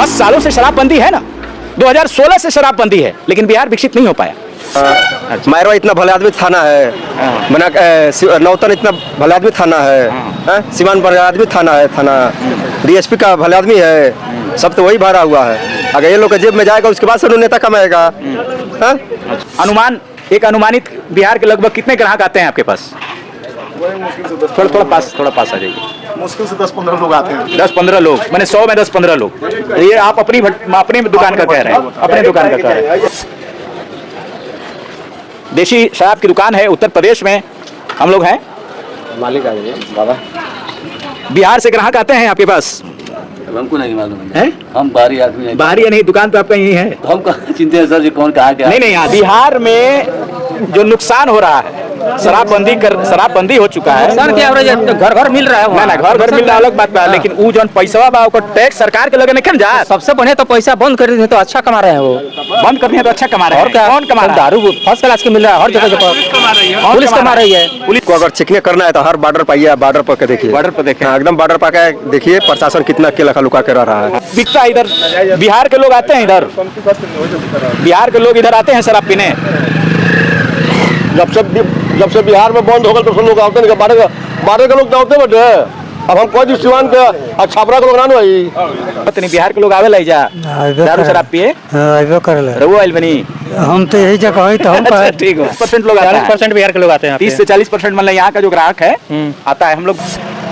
10 सालों से शराबबंदी है ना, 2016 से शराबबंदी है, लेकिन बिहार विकसित नहीं हो पाया। मैरवा इतना भले आदमी थाना है, बना नौतन इतना भले आदमी थाना है, सीमान भले आदमी थाना है, थाना डीएसपी का भले आदमी है, सब तो वही भरा हुआ है। अगर ये लोग के जेब में जाएगा उसके बाद से नेता कमाएगा। अनुमान, एक अनुमानित बिहार के लगभग कितने ग्राहक आते हैं आपके पास? थोड़ा पास आ जाइए। मुश्किल से 10-15 लोग आते हैं। 10-15 लोग, मैंने 100 में 10-15 लोग। ये आप अपनी दुकान का कह रहे हैं, अपने दुकान का कह रहे हैं। देशी शराब की दुकान है उत्तर प्रदेश में, हम लोग हैं, मालिक आ गए बाबा। बिहार से ग्राहक आते हैं आपके पास? हमको नहीं मालूम है, हम बाहरी आदमी हैं। बाहरी या नहीं, दुकान तो आपका यही है। तो हम चिंता है सर जी, कौन कहा क्या? नहीं, बिहार में जो नुकसान हो रहा है, शराबबंदी हो चुका है सर, क्या घर मिल रहा है? ना घर मिल रहा है अलग बात है, लेकिन वो जो पैसा बा ओकर टैक्स सरकार के लगे नहीं जा। सबसे बढ़िया तो पैसा बंद कर देते तो अच्छा कमा रहे हैं वो। बंद करते हैं तो अच्छा कमा रहे हैं। और क्या? कौन कमा रहा है? दारू फर्स्ट क्लास के मिल रहा है हर जगह। पुलिस कमा रही है। पुलिस को अगर चेकिंग करना है तो हर बॉर्डर पर आइए, बॉर्डर पर देखिए, बॉर्डर पर देखें, एकदम बॉर्डर पर देखिए प्रशासन कितना अकेला लुका कर रहा है। बिकता इधर, बिहार के लोग आते हैं इधर, बिहार के लोग इधर आते हैं शराब पीने। जब से बिहार में बंद हो गया तो सब लोग आते नहीं, बारह के लोग तो आते बटे। अब हम कोई सिवान के छापरा के लोग ना भाई, पता नहीं बिहार के लोग आवे लाई जा दारू शराब पिए रहुआ आइल बनी। हम तो यही जगह है तो हम ठीक है। 40% लोग आते हैं, 40% बिहार के लोग आते हैं। 30 से 40% मतलब यहाँ का जो ग्राहक है आता है। हम लोग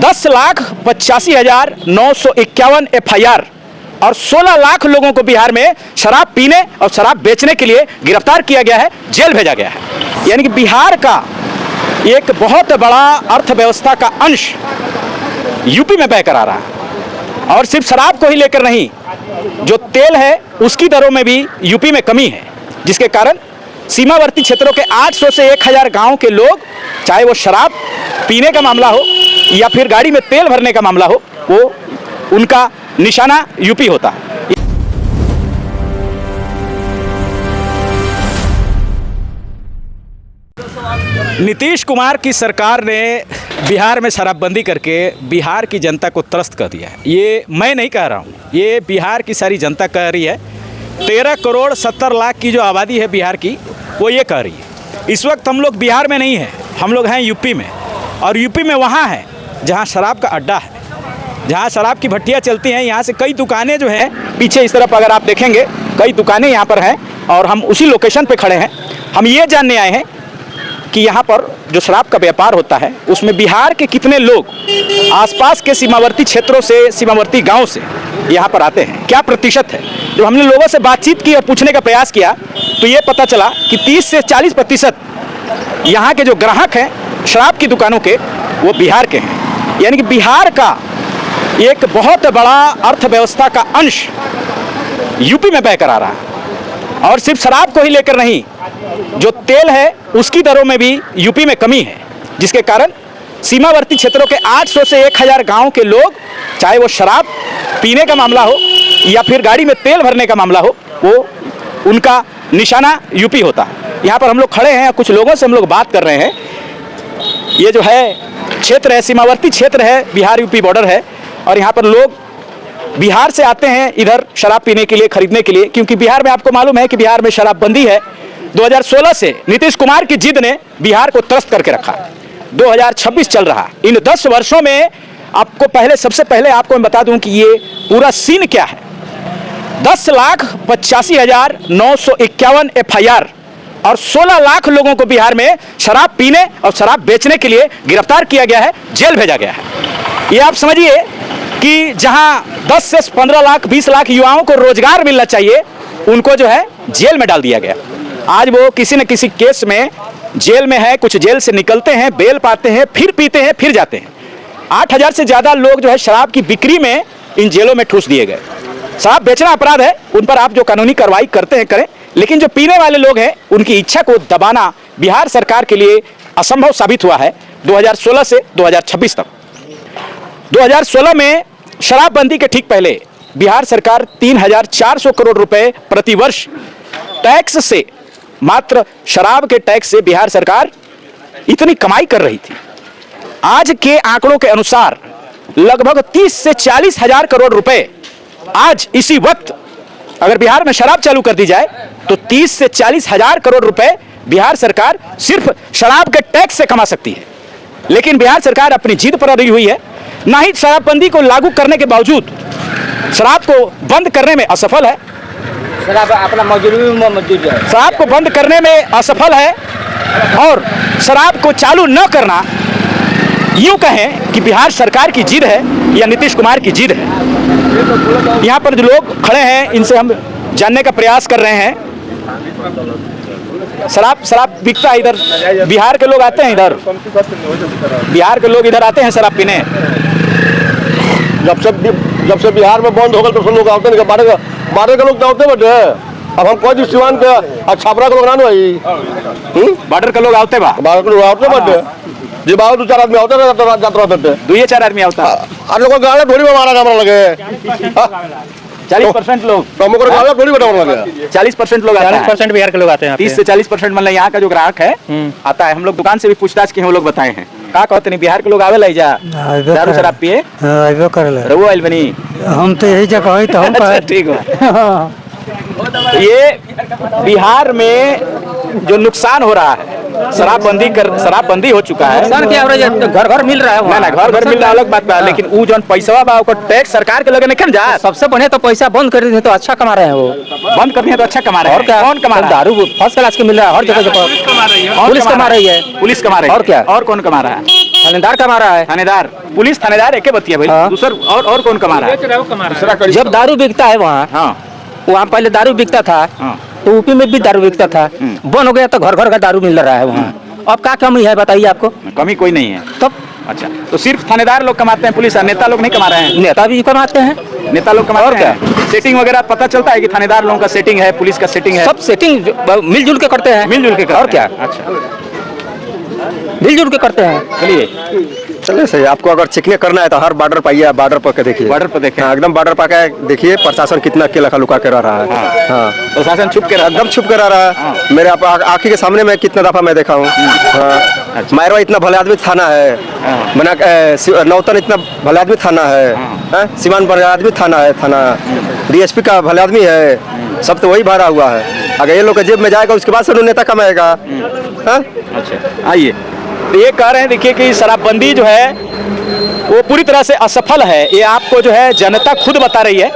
10,85,951 FIR और 16 लाख लोगों को बिहार में शराब पीने और शराब बेचने के लिए गिरफ्तार किया गया है, जेल भेजा गया है। यानी कि बिहार का एक बहुत बड़ा अर्थव्यवस्था का अंश यूपी में बहकर आ रहा है। और सिर्फ शराब को ही लेकर नहीं, जो तेल है उसकी दरों में भी यूपी में कमी है, जिसके कारण सीमावर्ती क्षेत्रों के 800 से 1000 गांव के लोग, चाहे वो शराब पीने का मामला हो या फिर गाड़ी में तेल भरने का मामला हो, वो उनका निशाना यूपी होता है। नीतीश कुमार की सरकार ने बिहार में शराबबंदी करके बिहार की जनता को त्रस्त कर दिया है। ये मैं नहीं कह रहा हूँ, ये बिहार की सारी जनता कह रही है। 13 करोड़ 70 लाख की जो आबादी है बिहार की, वो ये कह रही है। इस वक्त हम लोग बिहार में नहीं हैं, हम लोग हैं यूपी में। और यूपी में वहाँ है जहाँ शराब का अड्डा है, जहाँ शराब की भट्टियाँ चलती हैं। यहाँ से कई दुकानें जो हैं, पीछे इस तरफ अगर आप देखेंगे कई दुकानें यहाँ पर हैं, और हम उसी लोकेशन पर खड़े हैं। हम ये जानने आए हैं कि यहाँ पर जो शराब का व्यापार होता है उसमें बिहार के कितने लोग आसपास के सीमावर्ती क्षेत्रों से, सीमावर्ती गांव से यहाँ पर आते हैं, क्या प्रतिशत है। जब हमने लोगों से बातचीत की और पूछने का प्रयास किया तो ये पता चला कि 30 से 40% यहाँ के जो ग्राहक हैं शराब की दुकानों के, वो बिहार के हैं। यानी कि बिहार का एक बहुत बड़ा अर्थव्यवस्था का अंश यूपी में बहकर आ रहा है। और सिर्फ शराब को ही लेकर नहीं, जो तेल है उसकी दरों में भी यूपी में कमी है, जिसके कारण सीमावर्ती क्षेत्रों के 800 से 1000 गांव के लोग, चाहे वो शराब पीने का मामला हो या फिर गाड़ी में तेल भरने का मामला हो, वो उनका निशाना यूपी होता है। यहाँ पर हम लोग खड़े हैं, कुछ लोगों से हम लोग बात कर रहे हैं। ये जो है क्षेत्र है, सीमावर्ती क्षेत्र है, बिहार यूपी बॉर्डर है, और यहाँ पर लोग बिहार से आते हैं इधर शराब पीने के लिए, खरीदने के लिए, क्योंकि बिहार में आपको मालूम है कि बिहार में शराबबंदी है। 2016 से नीतीश कुमार की जिद ने बिहार को त्रस्त करके रखा। 2026 चल रहा। इन 10 वर्षों में आपको सबसे पहले आपको मैं बता दूं कि ये पूरा सीन क्या है। 10,85,951 FIR और 16 लाख लोगों को बिहार में शराब पीने और शराब बेचने के लिए गिरफ्तार किया गया है, जेल भेजा गया है। ये आप समझिए कि जहां 10 से 15 लाख 20 लाख युवाओं को रोजगार मिलना चाहिए, उनको जो है जेल में डाल दिया गया। आज वो किसी न किसी केस में जेल में है, कुछ जेल से निकलते हैं, बेल पाते हैं, फिर पीते हैं, फिर जाते हैं। 8000 से ज़्यादा लोग जो है शराब की बिक्री में इन जेलों में ठूस दिए गए। शराब बेचना अपराध है, उन पर आप जो कानूनी कार्रवाई करते हैं करें, लेकिन जो पीने वाले लोग हैं उनकी इच्छा को दबाना बिहार सरकार के लिए असंभव साबित हुआ है। 2016 से 2026 तक। 2016 में शराबबंदी के ठीक पहले बिहार सरकार 3400 करोड़ रुपए प्रतिवर्ष टैक्स से, मात्र शराब के टैक्स से बिहार सरकार इतनी कमाई कर रही थी। आज के आंकड़ों के अनुसार लगभग 30 से 40 हजार करोड़ रुपए आज इसी वक्त अगर बिहार में शराब चालू कर दी जाए तो 30 से 40 हजार करोड़ रुपए बिहार सरकार सिर्फ शराब के टैक्स से कमा सकती है। लेकिन बिहार सरकार अपनी जिद पर अड़ी हुई है, ना ही शराबबंदी को लागू करने के बावजूद शराब को बंद करने में असफल है। शराब अपना मौजूद है। शराब को बंद करने में असफल है और शराब को चालू न करना यूं कहें कि बिहार सरकार की जिद है या नीतीश कुमार की जिद है। यहाँ पर जो लोग खड़े हैं इनसे हम जानने का प्रयास कर रहे हैं। शराब बिकता है इधर, बिहार के लोग आते हैं इधर, बिहार के लोग इधर आते हैं शराब पीने। जब से बिहार में बंद हो गए तो सब लोग आते नहीं, बारह के लोग तो आते बटे। अब हम कोई सिवान के छापरा के लोग ना भाई, बॉर्डर के लोग आते बा, बारह के लोग आते बटे। जी बाहर 2-4 आदमी आते रहते, 2-4 आदमी आता। आप लोगों को गाड़ा थोड़ी मारा हमारा लगे 40% लोग, तो हमको गाड़ा थोड़ी बटा लगे। 40% लोग आते हैं। 40% बिहार के लोग आते हैं। 30 से 40% मतलब यहाँ का जो ग्राहक है आता है। हम लोग दुकान से भी पूछताछ किए, वो लोग बताए हैं। का कहते नहीं बिहार के लोग आवे लाई जा दारू शराब पिए रघु आइल बनी। हम तो यही जगह है तो हम अच्छा, ठीक है। ये बिहार में जो नुकसान हो रहा है, शराबबंदी हो चुका है। नुकसान क्या हो रहा है? घर घर मिल रहा है। ना घर मिल रहा अलग बात बा, लेकिन वो जो पैसा बा ओकर टैक्स सरकार के लगे नहीं जा। सबसे बढ़िया तो पैसा बंद कर देते तो अच्छा कमा रहे हैं वो। बंद कर दिए तो अच्छा कमा रहे हैं। और क्या? कौन कमा रहा है? दारू फर्स्ट क्लास के मिल रहा है हर जगह। पुलिस कमा रही है। पुलिस कमा रही है। और क्या? और कौन कमा रहा है? थानेदार कमा रहा है। थानेदार, पुलिस थानेदार एक बतिया भाई। हाँ। दूसर और कौन कमा रहा है? जब दारू बिकता है वहाँ, हाँ वहाँ पहले दारू बिकता था हाँ। तो यूपी में भी दारू बिकता था, बंद हो गया तो घर घर का दारू मिल रहा है वहाँ। अब क्या कमी है बताइए आपको? कमी कोई नहीं है। तब अच्छा, तो सिर्फ थानेदार लोग कमाते हैं, पुलिस नेता लोग नहीं कमा रहे हैं? नेता भी कमाते हैं। नेता लोग कमाते हैं। सेटिंग वगैरह पता चलता है कि थानेदार लोगों का सेटिंग है, पुलिस का सेटिंग है? सब सेटिंग मिलजुल के करते हैं। मिलजुल के करते और क्या? हैं। अच्छा, मिलजुल के करते हैं। चलिए चलिए सही। आपको अगर चेकिंग करना है तो हर बॉर्डर पाइए, बॉर्डर पर के देखिए। बॉर्डर पर देखें। हाँ, एकदम बॉर्डर पर के देखिए प्रशासन कितना अकेला लुका के रह रहा है। हाँ, प्रशासन छुप के रहा। एकदम छुप कर रह रहा है। मेरे आँखी के सामने में कितना दफा मैं देखा हूँ। हाँ, मायरवा इतना भले आदमी थाना है, बना नौतन इतना भले आदमी थाना है, सीमान भले आदमी थाना है, थाना DSP का भले आदमी है, सब तो वही भरा हुआ है। अगर ये लोग के जेब में जाएगा उसके बाद से नेता कमाएगा। अच्छा, आइए। तो ये कह रहे हैं देखिए कि शराबबंदी जो है वो पूरी तरह से असफल है। ये आपको जो है जनता खुद बता रही है।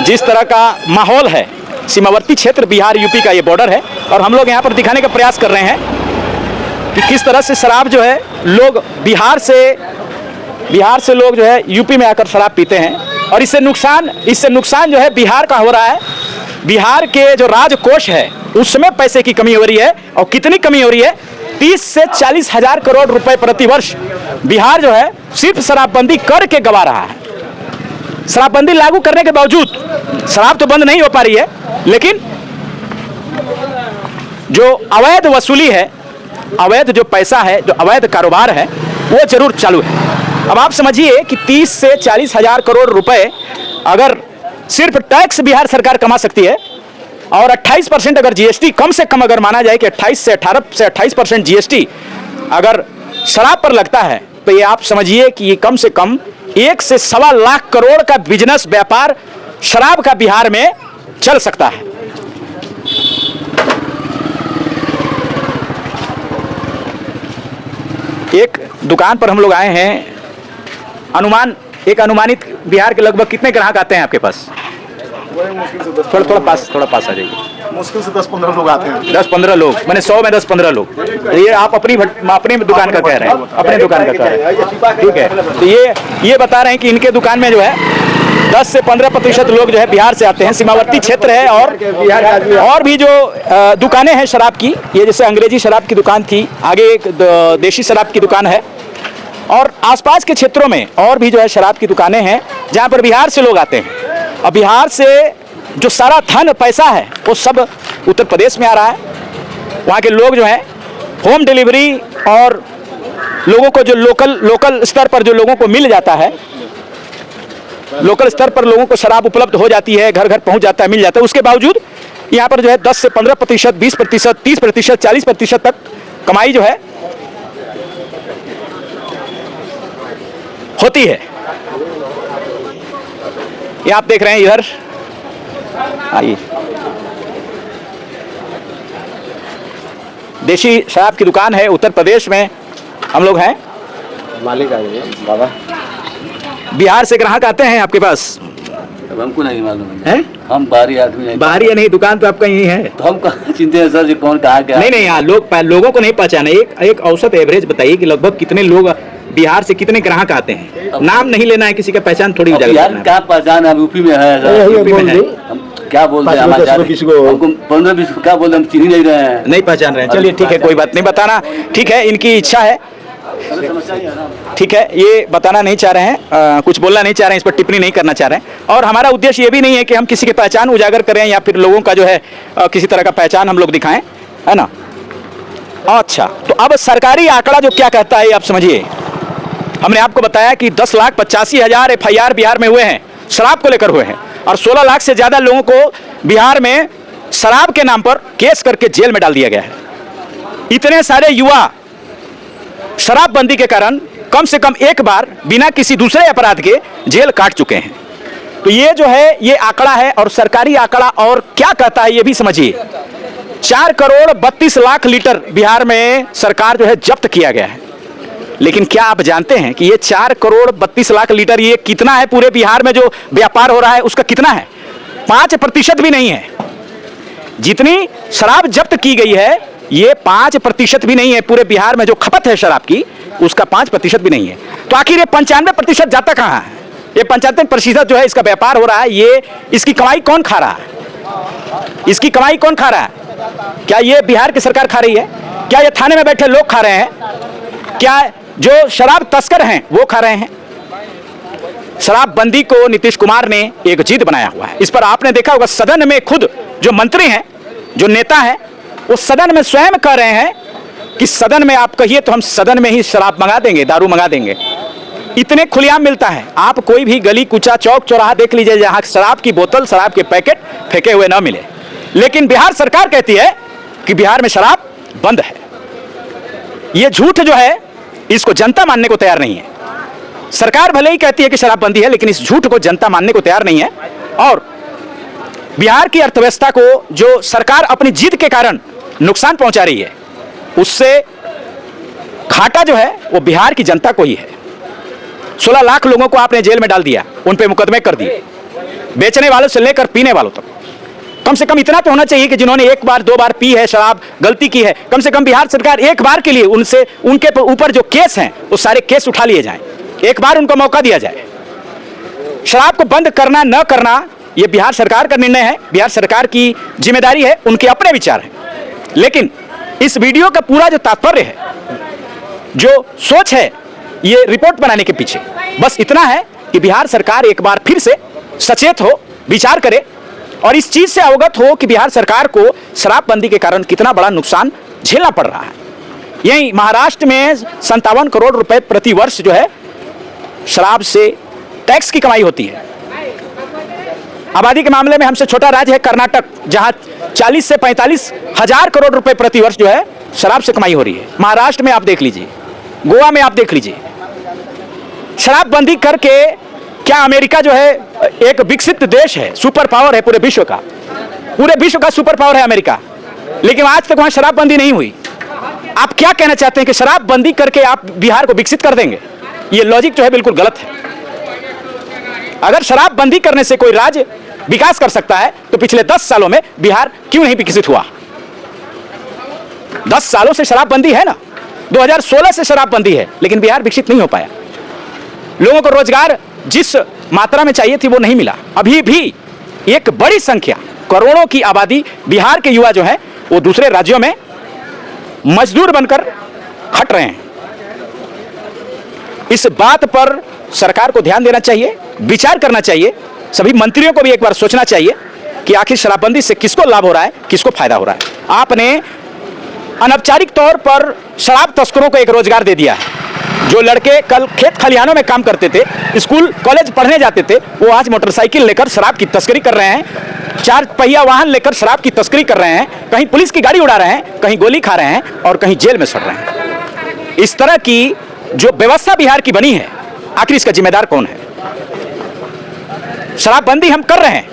जिस तरह का माहौल है, सीमावर्ती क्षेत्र बिहार यूपी का ये बॉर्डर है, और हम लोग यहाँ पर दिखाने का प्रयास कर रहे हैं कि किस तरह से शराब जो है लोग बिहार से लोग जो है यूपी में आकर शराब पीते हैं, और इससे नुकसान जो है बिहार का हो रहा है। बिहार के जो राजकोष है उसमें पैसे की कमी हो रही है, और कितनी कमी हो रही है? 30 से 40 हजार करोड़ रुपए प्रति वर्ष बिहार जो है सिर्फ शराबबंदी करके गवा रहा है। शराबबंदी लागू करने के बावजूद शराब तो बंद नहीं हो पा रही है, लेकिन जो अवैध वसूली है, अवैध जो पैसा है, जो अवैध कारोबार है, वो जरूर चालू है। अब आप समझिए कि 30 से 40 हजार करोड़ रुपए अगर सिर्फ टैक्स बिहार सरकार कमा सकती है, और 28% अगर GST कम से कम अगर माना जाए कि 28 से 28% GST अगर शराब पर लगता है, तो ये आप समझिए कि ये कम से कम 1 से 1.25 लाख करोड़ का बिजनेस व्यापार शराब का बिहार में चल सकता है। एक दुकान पर हम लोग आए हैं। अनुमानित बिहार के लगभग कितने ग्राहक आते हैं आपके पास? थोड़ा पास आ जाइए। मुश्किल से 10-15 लोग आते हैं। 10-15 लोग, मैंने 100 में 10-15 लोग। ये आप अपनी दुकान का कह रहे हैं, अपने दुकान का कह रहे हैं, ठीक है। तो ये बता रहे हैं कि इनके दुकान में जो है 10 से 15% लोग जो है बिहार से आते हैं। सीमावर्ती क्षेत्र है, और भी जो दुकानें हैं शराब की, ये जैसे अंग्रेजी शराब की दुकान थी, आगे एक देशी शराब की दुकान है, और आसपास के क्षेत्रों में और भी जो है शराब की दुकानें हैं जहाँ पर बिहार से लोग आते हैं। और बिहार से जो सारा धन पैसा है वो सब उत्तर प्रदेश में आ रहा है। वहाँ के लोग जो हैं होम डिलीवरी, और लोगों को जो लोकल स्तर पर जो लोगों को मिल जाता है, लोकल स्तर पर लोगों को शराब उपलब्ध हो जाती है, घर घर पहुँच जाता है, मिल जाता है। उसके बावजूद यहाँ पर जो है 10 से 15%, 20%, 30%, 40% तक कमाई जो है होती है। ये आप देख रहे हैं इधर, आइए, देशी शराब की दुकान है, उत्तर प्रदेश में हम लोग हैं। मालिक आएंगे बाबा। बिहार से ग्राहक आते हैं आपके पास? अब हमको नहीं मालूम है, हैं? हम बाहरी आदमी नहीं। बाहरी या नहीं, दुकान तो आपका यही है। तो हम कहाँ चिंतित हैं सर जी, कौन कहाँ क्या? नहीं नहीं, यहाँ लोगों को नहीं पहचाने। एक औसत एवरेज बताइए कि लगभग कितने लोग बिहार से, कितने ग्राहक आते हैं? नाम नहीं लेना है किसी का, पहचान थोड़ी अब यार क्या पहचान है, यूपी में है सर। यूपी में है। हम क्या बोलते हैं, हमारे किसी को हमको 15-20 क्या बोलते हैं, हम चिन्ह नहीं रहे हैं। नहीं पहचान रहे हैं। चलिए ठीक है, कोई बात नहीं, बताना ठीक है, इनकी इच्छा है, ठीक है, ये बताना नहीं चाह रहे हैं, कुछ बोलना नहीं चाह रहे हैं, इस पर टिप्पणी नहीं करना चाह रहे हैं। और हमारा उद्देश्य ये भी नहीं है कि हम किसी की पहचान उजागर करें या फिर लोगों का जो है किसी तरह का पहचान हम लोग दिखाएं, है ना। अच्छा, तो अब सरकारी आंकड़ा जो क्या कहता है आप समझिए। हमने आपको बताया कि 10,85,000 FIR बिहार में हुए हैं, शराब को लेकर हुए हैं, और 16 लाख से ज़्यादा लोगों को बिहार में शराब के नाम पर केस करके जेल में डाल दिया गया है। इतने सारे युवा शराबबंदी के कारण कम से कम एक बार बिना किसी दूसरे अपराध के जेल काट चुके हैं। तो ये जो है, ये आंकड़ा है, और सरकारी आंकड़ा और क्या कहता है ये भी समझिए। 4 करोड़ 32 लाख लीटर बिहार में सरकार जो है जब्त किया गया है। लेकिन क्या आप जानते हैं कि ये 4 करोड़ 32 लाख लीटर ये कितना है? पूरे बिहार में जो व्यापार हो रहा है उसका कितना है? 5% भी नहीं है। जितनी शराब जब्त की गई है ये 5% भी नहीं है। पूरे बिहार में जो खपत है शराब की उसका 5% भी नहीं है। तो आखिर ये 95% जाता कहाँ है? ये 95% जो है इसका व्यापार हो रहा है, ये इसकी कमाई कौन खा रहा है? इसकी कमाई कौन खा रहा है? क्या ये बिहार की सरकार खा रही है? क्या ये थाने में बैठे लोग खा रहे हैं? क्या जो शराब तस्कर हैं वो खा रहे हैं? शराबबंदी को नीतीश कुमार ने एक जिद बनाया हुआ है। इस पर आपने देखा होगा, सदन में खुद जो मंत्री हैं, जो नेता हैं, वो सदन में स्वयं कह रहे हैं कि सदन में आप कहिए तो हम सदन में ही शराब मंगा देंगे, दारू मंगा देंगे। इतने खुलेआम मिलता है। आप कोई भी गली कूचा चौक चौराहा देख लीजिए जहां शराब की बोतल, शराब के पैकेट फेंके हुए ना मिले। लेकिन बिहार सरकार कहती है कि बिहार में शराब बंद है। ये झूठ जो है इसको जनता मानने को तैयार नहीं है। सरकार भले ही कहती है कि शराबबंदी है, लेकिन इस झूठ को जनता मानने को तैयार नहीं है। और बिहार की अर्थव्यवस्था को जो सरकार अपनी जिद के कारण नुकसान पहुंचा रही है, उससे घाटा जो है वो बिहार की जनता को ही है। 16 लाख लोगों को आपने जेल में डाल दिया, उन पे मुकदमे कर दिए, बेचने वालों से लेकर पीने वालों तक। कम से कम इतना तो होना चाहिए कि जिन्होंने एक बार दो बार पी है शराब, गलती की है, कम से कम बिहार सरकार एक बार के लिए उनसे, उनके ऊपर जो केस हैं वो सारे केस उठा लिए जाएं, एक बार उनको मौका दिया जाए। शराब को बंद करना न करना ये बिहार सरकार का निर्णय है, बिहार सरकार की जिम्मेदारी है, उनके अपने विचार हैं। लेकिन इस वीडियो का पूरा जो तात्पर्य है, जो सोच है ये रिपोर्ट बनाने के पीछे, बस इतना है कि बिहार सरकार एक बार फिर से सचेत हो, विचार करे और इस चीज से अवगत हो कि बिहार सरकार को शराबबंदी के कारण कितना बड़ा नुकसान झेलना पड़ रहा है। यही महाराष्ट्र में 57 करोड़ रुपए प्रति वर्ष जो है शराब से टैक्स की कमाई होती है। आबादी के मामले में हमसे छोटा राज्य है कर्नाटक, जहां 40 से 45 हजार करोड़ रुपए प्रति वर्ष जो है शराब से कमाई हो रही है। महाराष्ट्र में आप देख लीजिए, गोवा में आप देख लीजिए। शराबबंदी करके क्या अमेरिका जो है एक विकसित देश है, सुपर पावर है पूरे विश्व का, पूरे विश्व का सुपर पावर है अमेरिका, लेकिन आज तक वहां शराबबंदी नहीं हुई। आप क्या कहना चाहते हैं कि शराबबंदी करके आप बिहार को विकसित कर देंगे? ये लॉजिक जो है बिल्कुल गलत है। अगर शराबबंदी करने से कोई राज्य विकास कर सकता है तो पिछले 10 सालों में बिहार क्यों नहीं विकसित हुआ? 10 सालों से शराबबंदी है ना, 2016 से शराबबंदी है, लेकिन बिहार विकसित नहीं हो पाया। लोगों को रोजगार जिस मात्रा में चाहिए थी वो नहीं मिला। अभी भी एक बड़ी संख्या, करोड़ों की आबादी बिहार के युवा जो है वो दूसरे राज्यों में मजदूर बनकर खट रहे हैं। इस बात पर सरकार को ध्यान देना चाहिए, विचार करना चाहिए। सभी मंत्रियों को भी एक बार सोचना चाहिए कि आखिर शराबबंदी से किसको लाभ हो रहा है, किसको फायदा हो रहा है। आपने अनौपचारिक तौर पर शराब तस्करों को एक रोजगार दे दिया है। जो लड़के कल खेत खलिहानों में काम करते थे, स्कूल कॉलेज पढ़ने जाते थे, वो आज मोटरसाइकिल लेकर शराब की तस्करी कर रहे हैं, 4 पहिया वाहन लेकर शराब की तस्करी कर रहे हैं, कहीं पुलिस की गाड़ी उड़ा रहे हैं, कहीं गोली खा रहे हैं और कहीं जेल में सड़ रहे हैं। इस तरह की जो व्यवस्था बिहार की बनी है, आखिर इसका जिम्मेदार कौन है? शराबबंदी हम कर रहे हैं,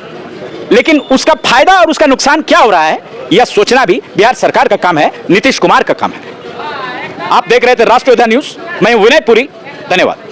लेकिन उसका फायदा और उसका नुकसान क्या हो रहा है यह सोचना भी बिहार सरकार का काम है, नीतीश कुमार का काम है। आप देख रहे थे राष्ट्रीय न्यूज, मैं विनय पुरी, धन्यवाद।